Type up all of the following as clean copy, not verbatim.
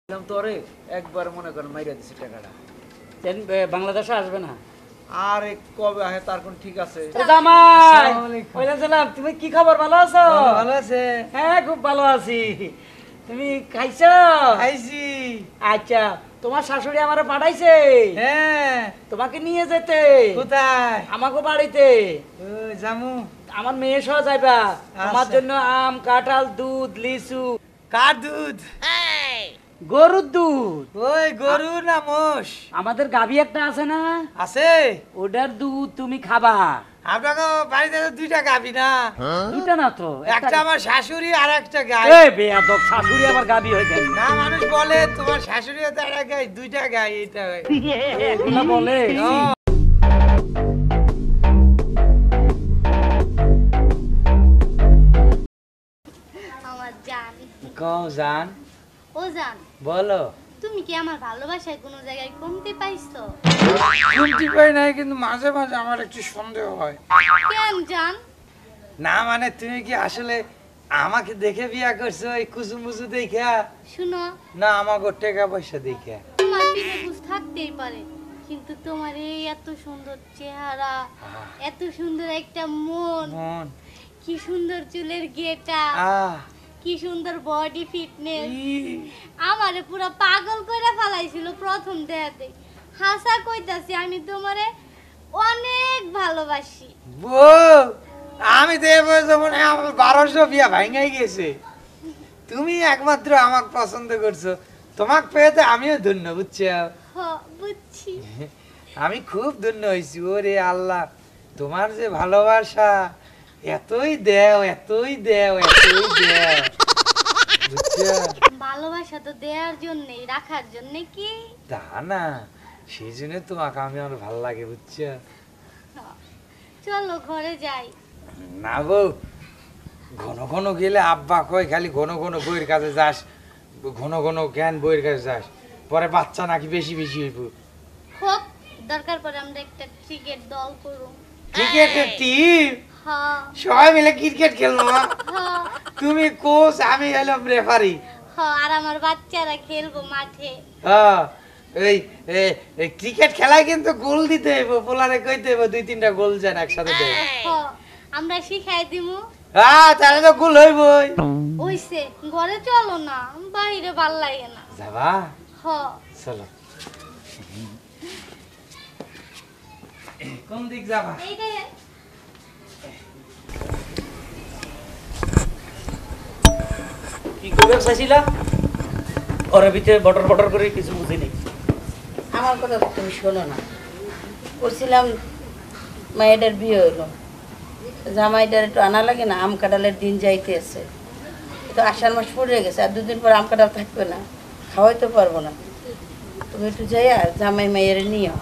তোরে একবার মনে করেন মাইরা দিছে টাকাটা। বাংলাদেশে আসবে না আর কবে আহে তার কোন ঠিক আছে? তুমি কি খবর, ভালো আছো? ভালো আছে। হ্যাঁ খুব ভালো আছি। তুমি খাইছো? খাইছি। আচ্ছা, তোমার শাশুড়ি আমারে পাঠাইছে হ্যাঁ তোমাকে নিয়ে যেতে। কোথায়? আমাকে বাড়িতে জামু। আমার মেয়ে সহ যাইবা। তোমার জন্য আম, কাঁঠাল, দুধ, লিচু। কার দুধ? গরুর দুধ। ওই গরু না মোষ? আমাদের গাভী একটা আছে না, আছে। ওটার দুধ তুমি খাবা। আপনাকে বাড়িতে তো দুইটা গাবি না? দুটা না তো, একটা আমার শাশুড়ি আর একটা গাই। এই বেয়াদব, শাশুড়ি আবার গাভী হয়ে গেল না, মানুষ বলে তোমার শাশুড়ি তো একটা গাই, দুইটা গাই। এটা এগুলা বলে। আমার জান। কও জান। ও জান, বলো। তুমি কি আমার ভালোবাসায় কোনো জায়গায় কমতে পাইছো? কমতি পাই নাই, কিন্তু মাঝে মাঝে আমার একটু সন্দেহ হয়। কেন জান? না মানে তুমি কি আসলে আমাকে দেখে বিয়া করছো এই কুসুমুসু দেখা? শুনো, না আমাকে টাকা পয়সা দেখা? তোমার পিঠে বুঝ থাকতেই পারে, কিন্তু তোমার এই এত সুন্দর চেহারা, এত সুন্দর একটা মন, মন, কি সুন্দর চুলের গেটা, কি সুন্দর বডি ফিটনেস, আমারে পুরো পাগল কইরা ফেলাইছিল প্রথম দেখাতে। হাসা কইতাছি, আমি তোমারে অনেক ভালোবাসি। বউ, আমি তো এবার যেমন আমার 1200 বিয়া ভাঙাই গেছে। তুমি একমাত্র আমাকে পছন্দ করছো, তোমাকে পেয়ে তো আমিও ধন্য, বুঝছো? বুঝছি। আমি খুব ধন্য হয়েছি। ওরে আল্লাহ, তোমার যে ভালোবাসা, এতই দেও এতই দেও এতই দেও, বুঝছো? ভালোবাসা তো দেওয়ার জন্যই, রাখার জন্য কি? তা না, সেই জন্য তোমাকে আমি আমার ভালো লাগে, বুঝছো? চলো ঘরে যাই। না বউ, ঘন ঘন গেলে আব্বা কয় খালি ঘন ঘন বইয়ের কাছে যাস, ঘন ঘন জ্ঞান বইয়ের কাছে যাস, পরে বাচ্চা নাকি বেশি বেশি হইব। হোক, দরকার পড়ে আমরা একটা ক্রিকেট দল করব। ক্রিকেটের টিম? হ্যাঁ সবাই মিলে ক্রিকেট খেলবো? হ্যাঁ তুমি কোচ, আমি হলাম রেফারি। হ্যাঁ, আর আমার বাচ্চারা খেলবো মাঠে। হ্যাঁ, এই ক্রিকেট খেলায় কিন্তু গোল দিতে হইব, পোলারে কইতে হইব 2-3টা গোল যেন একসাথে দেয়। হ্যাঁ, আমরা শিখাই দিমু। হ্যাঁ, তাহলে তো গোল হইবই। ওইসে ঘরে চলো না, বাইরে ভাল লাগে না। যাবা? হ্যাঁ চলো। কোন দিক যাবা? এইটাই। কি করবে চাইছিলা? ঘরের ভিতরে বটর বটর করে কিছু বুঝিনি। আমার কথা তো তুমি শোনো না। বলছিলাম মায়েদের বিয়ে হইলো, জামাইটার একটু আনা লাগে না, আম কাঁঠালের দিন যাইতে আছে, তো আষাঢ় মাস পড়ে গেছে, আর 2 দিন পর আম কাঁঠাল থাকবে না, খাওয়াইতে পারবো না। তুমি একটু যাই আর জামাই মায়ের নিও।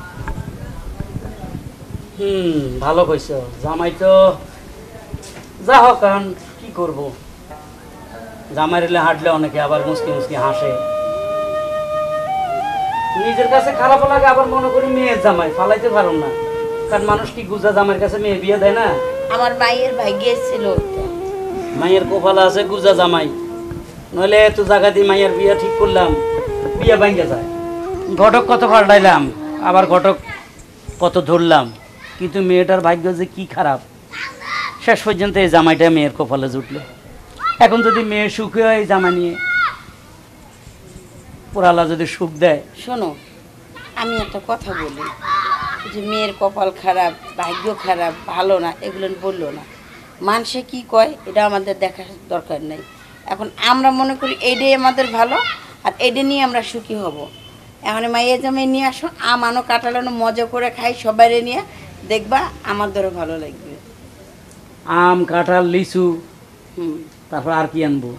ভালো কইছো। জামাই তো যা হোক, কারণ কি করব, জামাই রেলে হাঁটলে অনেকে আবার মুসকি মুসকি হাসে। নিজের কাছে খারাপ লাগে, আবার মনে করি মেয়ের জামাই ফালাইতে পারো না, কারণ মানুষ কি গুজা জামাইয়ের কাছে মেয়ে বিয়ে দেয় না? আমার মায়ের ভাগ্যে ছিল মায়ের কপালে আছে গুজা জামাই, নইলে এত জায়গা দিয়ে মায়ের বিয়ে ঠিক করলাম, বিয়ে ভাঙ্গে যায়। ঘটক কত পাল্টাইলাম, আবার ঘটক কত ধরলাম, কিন্তু মেয়েটার ভাগ্য যে কি খারাপ, শেষ পর্যন্ত এই জামাইটা মেয়ের কপালে জুটলো। এখন যদি মেয়ে সুখী হয়, এই জামা নিয়ে পোড়ালা যদি সুখ দেয়। শোনো, আমি একটা কথা বলি, যে মেয়ের কপাল খারাপ, ভাগ্য খারাপ, ভালো না, এগুলো বললো না। মানুষে কি কয় এটা আমাদের দেখার দরকার নেই। এখন আমরা মনে করি এইটাই আমাদের ভালো, আর এইটা নিয়ে আমরা সুখী হব। এখন মাইয়া জামাই নিয়ে আসো, আম আনো, কাঁঠাল আনো, মজা করে খাই সবাই নিয়ে, দেখবা আমার ধরো ভালো লাগবে। আম, কাঁঠাল, লিচু, তারপর আর কি আনবো?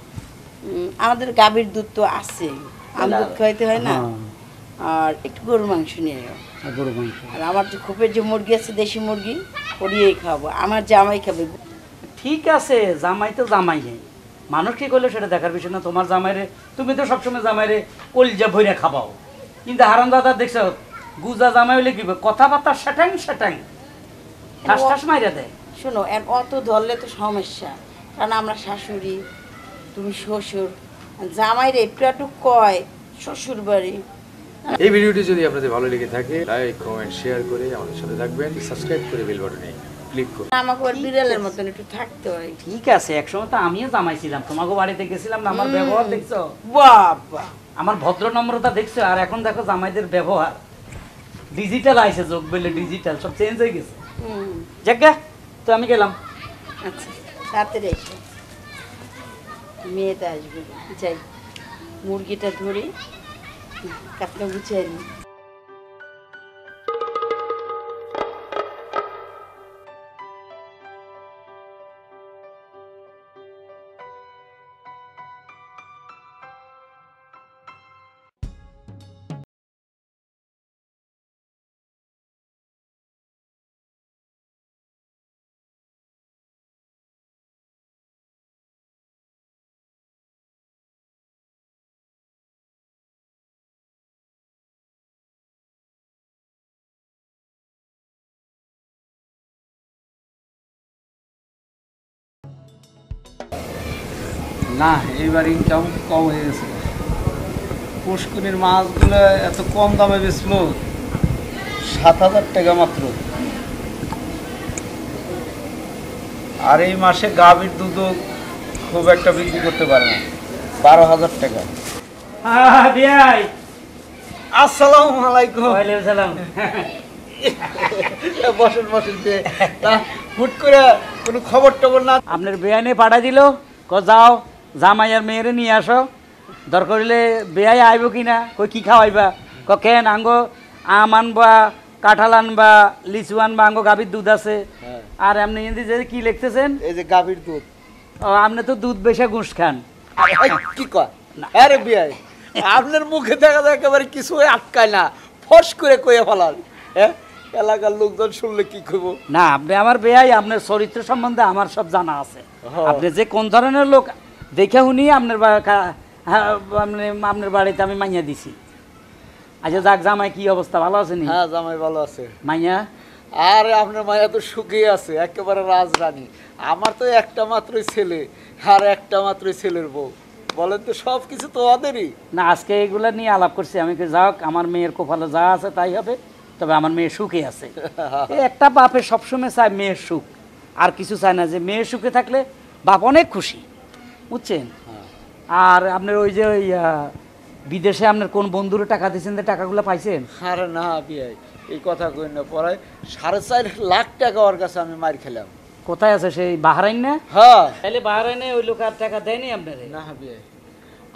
আমাদের গাভীর দুধ তো আছে, আম দুধ খাইতে হয় না, আর একটু গরুর মাংস নিয়ে যাও। গরু মাংস, আর আমার যে খোপের যে মুরগি আছে, দেশি মুরগি, ওরিয়েই খাবো, আমার জামাই খাবে। ঠিক আছে, জামাই তো জামাই নেই, মানুষ কি করলে সেটা দেখার বিষয় না। তোমার জামাইরে তুমি তো সবসময় জামাইরে কলজা ভইরা খাবাও, কিন্তু হারাম দাদা দেখছো গুজা জামাই হইলে কি কথাবার্তা সেটাং সেটাং ঠাস ঠাস মাইরা দেয়। শোনো, অত ধরলে তো সমস্যা, কারণ আমরা শাশুড়ি, তুমি শ্বশুর, জামাইরে একটু একটু কয় শ্বশুর বাড়ি। এই ভিডিওটি যদি আপনাদের ভালো লেগে থাকে লাইক কমেন্ট শেয়ার করে আমাদের সাথে থাকবেন, সাবস্ক্রাইব করে বেল বাটনে ক্লিক করুন। আমাকে ওর বিড়ালের মতন একটু থাকতে হয়। ঠিক আছে, একসময় তো আমিও জামাইছিলাম, তোমাকে বাড়িতে গেছিলাম না, আমার ব্যবহার দেখছো, বাবা আমার ভদ্র নম্রতা দেখছো, আর এখন দেখো জামাইদের ব্যবহার ডিজিটাল আইছে, যোগ বলে ডিজিটাল সব চেঞ্জ হয়ে গেছে। জায়গা তো আমি গেলাম। আচ্ছা তাড়াতাড়ি এসো, মেয়েটা আসবে। যাই মুরগিটা ধরি, কাপড়টা গুছিয়ে নি। না এইবার ইনকাম কম হয়ে গেছে। পুষ্করির মাছগুলো এত কম দামে বেচলো, 7,000 টাকা মাত্র। আর এই মাসে গাভীর দুধও খুব একটা বিক্রি করতে পারে না, 12,000 টাকা। বিয়াই আসসালামু আলাইকুম। ওয়ালাইকুম সালাম। বসেন বসেন। তা হুট করে কোনো খবর টবর না? আপনার বেয়ানে পাঠা দিল, যাও জামাই আর মেয়েরে নিয়ে আসো, দরকার হলে বেয়াই আইব কিনা, কই কি খাওয়াইবা, কেন আঙ্গো আম আনবা, কাঁঠাল আনবা, লিচু আনবা, আঙ্গো গাভীর দুধ আছে। আর আপনি যে কি লিখতেছেন? এই যে গাভীর দুধ। ও, আপনি তো দুধ বেশা ঘুষ খান। কি কয়? আরে বিয়াই, আপনার মুখে দেখা যায় একেবারে কিছু আটকায় না, ফস করে কয়ে ফেলান। হ্যাঁ, এলাকার লোকজন শুনলে কি করব? না, আপনি আমার বেয়াই, আপনার চরিত্র সম্বন্ধে আমার সব জানা আছে। আপনি যে কোন ধরনের লোক দেখে শুনি আপনার আপনার বাড়িতে আমি মাইয়া দিছি। আচ্ছা যাক, জামাই কি অবস্থা, ভালো আছে নি? হ্যাঁ, জামাই ভালো আছে। মাইয়া? আরে আপনার মায়া তো সুখী আছে, একেবারে রাজরানী। আমার তো একটা মাত্রই ছেলে, আর একটা মাত্রই ছেলের বউ। বলেন তো, সব কিছু তো ওদেরই। না, আজকে এগুলা নিয়ে আলাপ করছি আমি, যাক আমার মেয়ের কপালে যা আছে তাই হবে, তবে আমার মেয়ে সুখে আছে। এই একটা বাপে সবসময় চায় মেয়ের সুখ, আর কিছু চায় না, যে মেয়ের সুখে থাকলে বাপ অনেক খুশি, বুঝছেন? আর আপনার ওই যে ওই বিদেশে আপনার কোন বন্ধুরে টাকা দিয়েছেন, টাকাগুলো পাইছেন? আরে না বিয়াই, এই কথা কই না, পড়ায় 4.5 লাখ টাকা ওর কাছে আমি মার খেলাম। কোথায় আছে সেই, বাহারাইন না? হ্যাঁ। তাহলে বাহারাইনে ওই লোক আর টাকা দেয়নি আপনারে? না বিয়াই,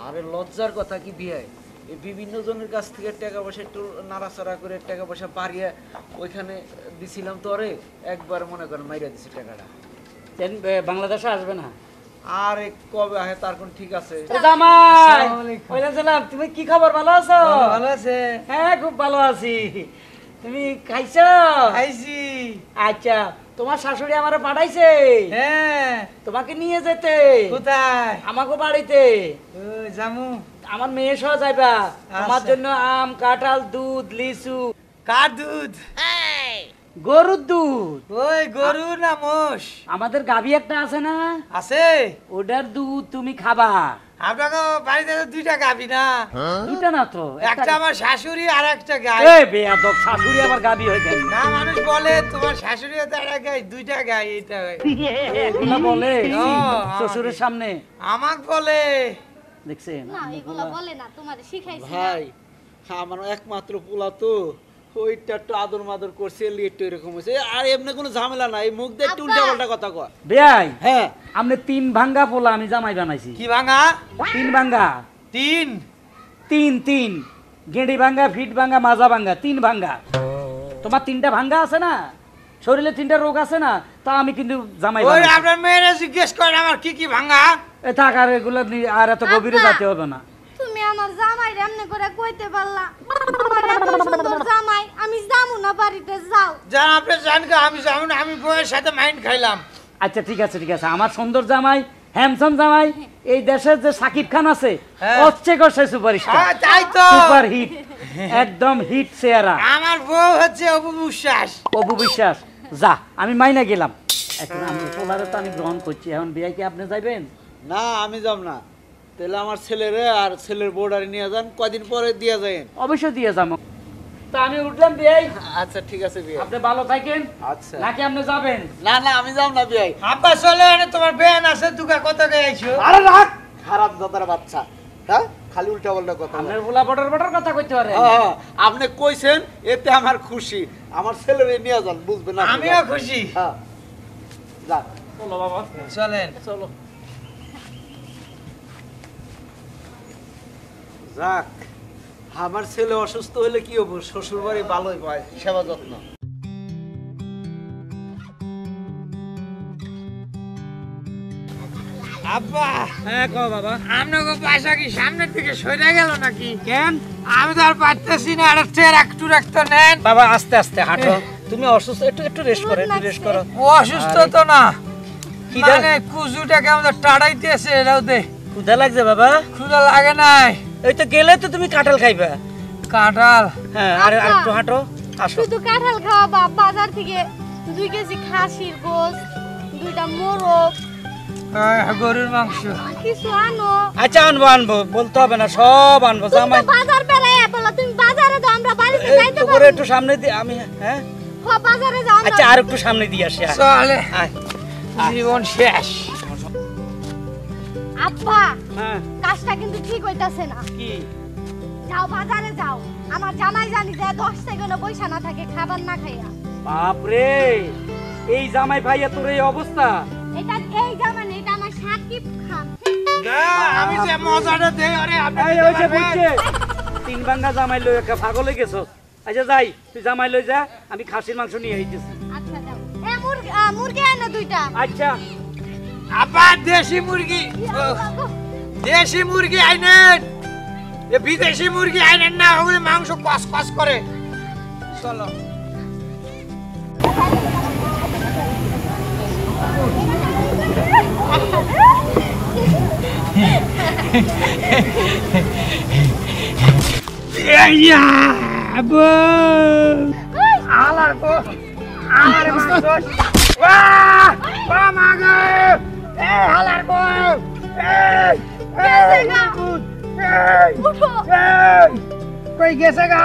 আরে লজ্জার কথা কি বিয়াই, এই বিভিন্ন জনের কাছ থেকে টাকা পয়সা একটু নাড়াচাড়া করে টাকা পয়সা পারিয়ে ওইখানে দিছিলাম, তো আরে একবার মনে করেন মাইরা দিছে টাকাটা। বাংলাদেশে আসবে না? আরে কবে আহে তার কোন ঠিক আছে। তুমি কি খবর, ভালো আছো? ভালো আছে? হ্যাঁ, খুব ভালো আছি। তুমি খাইছো? খাইছি। আচ্ছা, তোমার শাশুড়ি আমারে পাঠাইছে হ্যাঁ। তোমাকে নিয়ে যেতে। কোথায়? আমাকে বাড়িতে। জামু। আমার মেয়ে সহ যাইবা, তোমার জন্য আম, কাঁঠাল, দুধ, লিচু। কার দুধ? গরুর দুধ। ওই গরু না মোষ? আমাদের গাভী একটা আছে না? আছে। ওটার দুধ তুমি খাবা। আপনাকে বাড়িতে তো 2টা গাভী না? দুটা না তো, একটা আমার শাশুড়ি আর একটা গাই। এই বেয়াদব, শাশুড়ি আবার গাভী হয়ে যায় না, মানুষ বলে তোমার শাশুড়ি তো একটা গাই, 2টা গাই। এটা এগুলা বলে ও, শ্বশুরের সামনে আমাক বলে। দেখছেন? না এগুলা বলে না, তোমারে শিখাইছি না। ভাই, আমার একমাত্র পোলা তো, ওইটা একটু আদর মাদর করছে, একটু এরকম হয়েছে। আর এমনি কোনো ঝামেলা নাই, মুখ দিয়ে একটু উল্টা পাল্টা কথা কয়। বেয়াই, হ্যাঁ। আপনি 3 ভাঙ্গা পোলা আমি জামাই বানাইছি। কি ভাঙা? 3 ভাঙ্গা। 3? 3 গেঁড়ি ভাঙ্গা, ফিট ভাঙ্গা, মাজা ভাঙ্গা, 3 ভাঙ্গা। তোমার 3টা ভাঙ্গা আছে না, শরীরে 3টা রোগ আছে না, তা আমি কিন্তু জামাই ওই বানাইছি। আপনার মেয়েরা জিজ্ঞেস করেন আমার কি কি ভাঙা। এ থাক, আর এগুলো আর এত গভীরে যেতে হবে না। তুমি আমার জামাই এমনি করে কইতে পারলা, আমার এত সুন্দর জামাই, আমি যাবো না বাড়িতে, যাও। যান আপনি যান গা, আমি যাবো না, আমি বউয়ের সাথে মাইন্ড খাইলাম। আচ্ছা ঠিক আছে, ঠিক আছে, আমার সুন্দর জামাই, হ্যান্ডসাম জামাই, এই দেশের যে সাকিব খান আছে, হচ্ছে সে সুপারস্টার। তাই তো, সুপার হিট, একদম হিট চেহারা। আমার বউ হচ্ছে অপু বিশ্বাস। অপু বিশ্বাস, যা আমি মাইনা গেলাম। এখন আমি পোলারে তো আমি গ্রহণ করছি, এখন বিয়ে কি আপনি যাইবেন? না, আমি যাব না। তাহলে আমার ছেলেরে আর ছেলের বউডারে নিয়ে যান, কদিন পরে দিয়ে যাবেন। অবশ্যই দিয়ে যাবো। তা আমি উঠলাম বিয়াই। আচ্ছা ঠিক আছে বিয়াই। আপনি ভালো থাকেন। আচ্ছা। নাকি আপনি যাবেন? না না আমি যাব না বিয়াই। আব্বা চলে এনে তোমার বেয়ান আছে তুকা কত গাইছো। আরে রাখ, খারাপ দাদার বাচ্চা। হ্যাঁ, খালি উল্টা পাল্টা কথা বলে। আপনার বলা বটর বটর কথা কইতে পারে। হ্যাঁ, আপনি কইছেন এতে আমার খুশি। আমার ছেলেরে নিয়ে যান, বুঝবেন না? আমিও খুশি। হ্যাঁ, যান। চলো বাবা, চলেন। চলো। যাক, আমার ছেলে অসুস্থ হলে কি হবো, শ্বশুর বাড়ি ভালোই পায় সেবা যত্ন। আব্বা, হ্যাঁ কও বাবা। আপনাকে পয়সা কি সামনের দিকে সরে গেল নাকি? কেন? আমি তো আর পারতেছি না, আর একটু রাখতে নেন। বাবা আস্তে আস্তে হাঁটো। তুমি অসুস্থ, একটু রেস্ট করো, একটু রেস্ট করো। ও অসুস্থ তো না, খিদা মানে কুজুটাকে আমাদের টাড়াইতেছে। এরাও দে, ক্ষুধা লাগছে বাবা? ক্ষুধা লাগে নাই। এই তো গেলে তো তুমি কাঁঠাল খাইবা। কাঁঠাল? হ্যাঁ, আর একটু হাঁটো, আসো। শুধু কাঁঠাল খাওয়া বাজার থেকে 2 কেজি খাসির গোশত, 2টা মোরগ, গরুর মাংস কিছু আনো। আচ্ছা আনবো আনবো, বলতে হবে না, সব আনবো। তুমি জামাই তো বাজার বেলায় বলো, তুমি বাজারে দাও, আমরা বাড়িতে যাইতে একটু করে পারি। একটু সামনে দিয়ে আমি, হ্যাঁ বাজারে যাও আমরা। আচ্ছা আর একটু সামনে দিয়ে আসি। আয়, চলে, আয়। জীবন শেষ। আব্বা, হ্যাঁ কাজটা কিন্তু ঠিক হইতাছে না। কি? যাও বাজারে যাও, আমার জামাই জানি যে 10 সেকেন্ড পয়সা না থাকে খাবার না খাইয়া। বাপরে, এই জামাই ভাইয়া তোর এই অবস্থা? এটা এই জামাই না, এটা আমার সাকিব খান। আমি যে মজাটা দেই, আরে আপনি এই হইছে বুঝছে, 3 ভাঙা জামাই লই একটা পাগল হয়ে গেছস। আচ্ছা যাই, তুই জামাই লই যা, আমি খাসির মাংস নিয়ে আইতেছি। আচ্ছা যাও। মুরগি এনে 2টা। আচ্ছা আব্বা, দেশি মুরগি, দেশি মুরগি আইনেন। এ বিদেশি মুরগি আইনেন না, ওগুলো মাংস কস কস করে। চলো। আলার গো, আমার মাংস। ওয়া! ওয়া মাগো! এ হালার গো! এই! এই! এই! উঠো, এই! কই গেছে গা?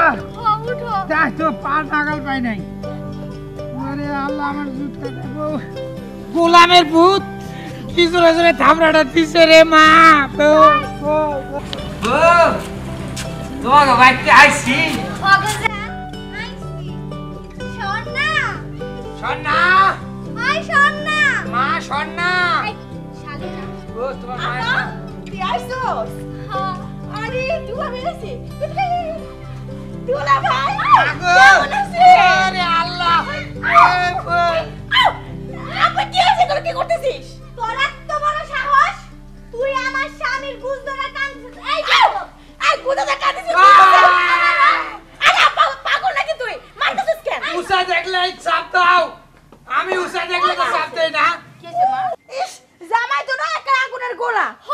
উঠো। দেখ তো পা নাগাল পাই নাই। আরে আল্লাহ, আমার জুতটা দেবো। গোলামের ভূত কি জোরে জোরে থামড়াটা দিছে রে মা। তোমাকে বাড়িতে আইছি। অগজান, আইছি। সোনা, সন্না, আই সোনা। মা সন্না। আই শালিনা। ও তোমার মায়ের না। তুই আইছস? হ্যাঁ। আরে দুলা বেরেছে। দুলা ভাই। আগো! কেমন আছিস? আরে আল্লাহ! আপা কি আছে, তোরা কি করতেছিস? তোর এত বড় সাহস, তুই আমার স্বামীর গুজ ধরে টানছিস। এই দেখো, এই গুজ ধরে টানছিস। আরে আপা পাগল নাকি তুই? মারতেছিস কেন? উষা দেখলে চাপ দাও। আমি উষা দেখলে তো চাপ দেই না। কিসে মা? ইস, জামাই তো না একটা আগুনের গোলা। হ,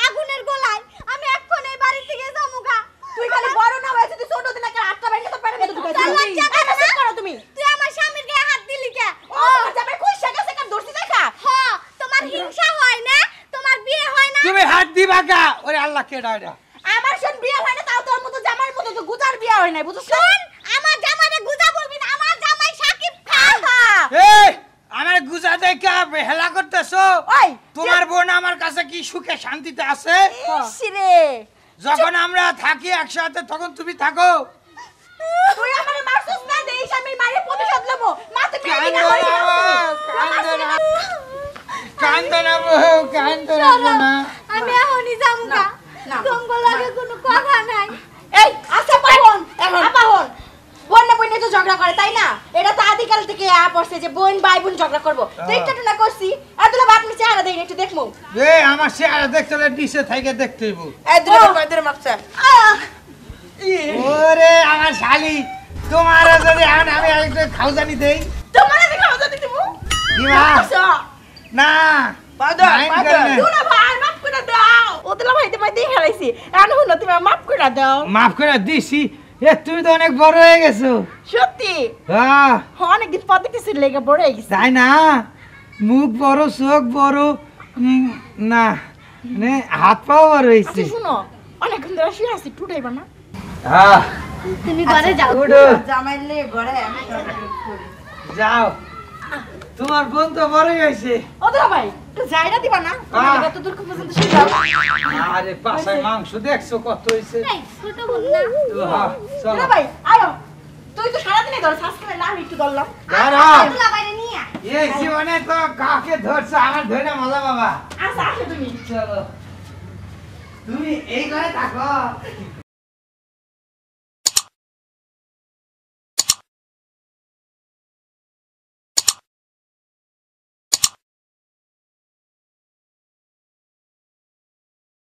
আগুনের গোলায় আমি এখন এই বাড়ি থেকে যামুগা। তুই খালি বড় না হয়েছে, তুই ছোট দিন একটা আটটা ভেঙে তো পেরে দিতে ঢুকাইছিস। লজ্জা করো তুমি। তুই আমার স্বামীর গায়ে হাত দিলি কে? ও জামাই কই শাকা শাকা ধরছি দেখা? হ, তোমার হিংসা হয় না? তোমার বিয়ে হয় না? তুমি হাত দিবা কা? ওরে আল্লাহ, কে ডাইরা? আমার শোন বিয়ে হয় না, তাও তোর মতো জামাইয়ের মতো তো গুজার বিয়ে হয় না, বুঝছ? শোন, আমার জামাইরে গুজা বলবি না, আমার জামাই সাকিব খান। এই, আমার গুজা দেখা হেলা করতেছো? ওই তোমার বোন আমার কাছে কি সুখে শান্তিতে আছে? ইসরে, যখন আমরা থাকি একসাথে তখন তুমি থাকো। তুই আমারে মারছস না, দেইস আমি মারে প্রতিশোধ লব। মা তুমি কান্দো না বউ, কান্দো না। কান্দো না বউ, কান্দো না। আমি এখনই যামুগা। তোমার লাগে কোনো কথা নাই। এই আচ্ছা পাহন, পাহন। বোন না বোনে তো ঝগড়া করে, তাই না? এটা তো আদিকাল থেকে পড়ছে যে বোন ভাই বোন ঝগড়া করবো। তো একটু না করছি, আর দুলা বাপ নিচে চেহারা দেই একটু দেখমু। এই আমার চেহারা দেখতে হলে নিচে থেকে দেখতে হইব। এই দুটো কয়দের মাপছা? ওরে আমার শালি, তোমার যদি এখন আমি একটু খাউজানি দেই। তোমার আমি খাওয়া দিতে দেবো। দিবা? না, পাদর, মাইন্ড পাদর। করে না। দুলা ভাই মাফ করে দাও। ও দুলা ভাই তোমায় দিয়ে হারাইছি, এখন হলো তুমি মাফ করে দাও। মাফ করে দিছি। এ তুমি তো অনেক বড় হয়ে গেছো। সত্যি হ্যাঁ, অনেকদিন পর দেখতেছি লেগে বড় হয়ে গেছে। তাই না? মুখ বড়, চোখ বড়। না, মানে হাত পাও আর হইছে আচ্ছা শুনো অনেকক্ষণ ধরে শুয়ে আছি টুটাইবা না হ্যাঁ তুমি ঘরে যাও উঠো জামাইলে ঘরে আমি সব করি। যাও তোমার বোন তো বড়ই হয়েছে ও দাদা ভাই একটু জায়গা দিবা না কত দূর পর্যন্ত শুয়ে যাও আরে পাশায় মাংস দেখছো কত হয়েছে এই, ছোট বোন না হ্যাঁ, চলো দাদা ভাই আয়ো তুই তো সারাদিনই ধর সাবস্ক্রাইব আমি একটু ধরলাম দাঁড়াও তুলা বাইরে নিয়ে আয়। এই জীবনে তো কাকে ধরছো আমার ধরে মজা বাবা আচ্ছা আসো তুমি চলো তুমি এই ঘরে থাকো